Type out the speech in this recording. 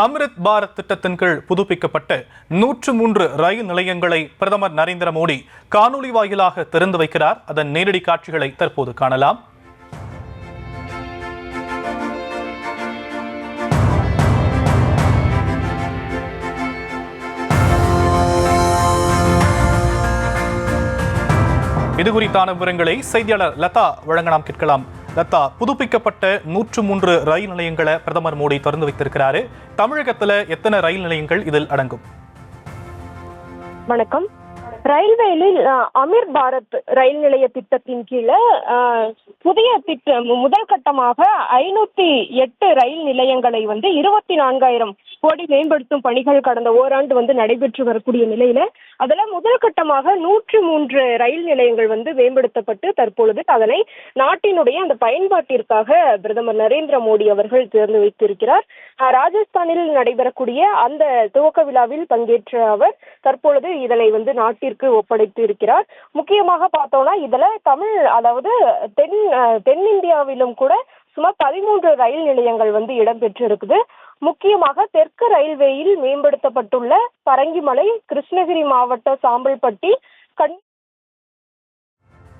அம்ரித் பாரத் திட்டத்தின் கீழ் புதுப்பிக்கப்பட்ட 103 ரயில் நிலையங்களை பிரதமர் நரேந்திர மோடி காணொலி வாயிலாக திறந்து வைக்கிறார். அதன் நேரடி காட்சிகளை தற்போது காணலாம். இது குறித்தான விவரங்களை செய்தியாளர் லதா வழங்க நாம் கேட்கலாம். லதா, புதுப்பிக்கப்பட்ட 103 ரயில் நிலையங்களை பிரதமர் மோடி திறந்து வைத்திருக்கிறாரு. தமிழகத்துல எத்தனை ரயில் நிலையங்கள் இதில் அடங்கும்? வணக்கம். ரயில்வேயில் அமிர்த் பாரத் ரயில் நிலைய திட்டத்தின் கீழே புதிய முதல் கட்டமாக 508 ரயில் நிலையங்களை 24,000 கோடி மேம்படுத்தும் பணிகள் கடந்த ஓராண்டு நடைபெற்று வரக்கூடிய நிலையில அதுல முதல் கட்டமாக 103 ரயில் நிலையங்கள் மேம்படுத்தப்பட்டு தற்பொழுது அதனை நாட்டினுடைய அந்த பயன்பாட்டிற்காக பிரதமர் நரேந்திர மோடி அவர்கள் திறந்து வைத்திருக்கிறார். ராஜஸ்தானில் நடைபெறக்கூடிய அந்த துவக்க விழாவில் பங்கேற்ற அவர் தற்பொழுது இதனை நாட்டிற்கு ஒப்படைத்து இருக்கிறார். முக்கியமாக பார்த்தோம்னா இதுல தமிழ், அதாவது தென்னிந்தியாவிலும் கூட சுமார் 13 ரயில் நிலையங்கள் இடம்பெற்று இருக்குது. முக்கியமாக தெற்கு ரயில்வேயில் மேம்படுத்தப்பட்டுள்ள பரங்கிமலை, கிருஷ்ணகிரி மாவட்ட சாம்பல்பட்டி,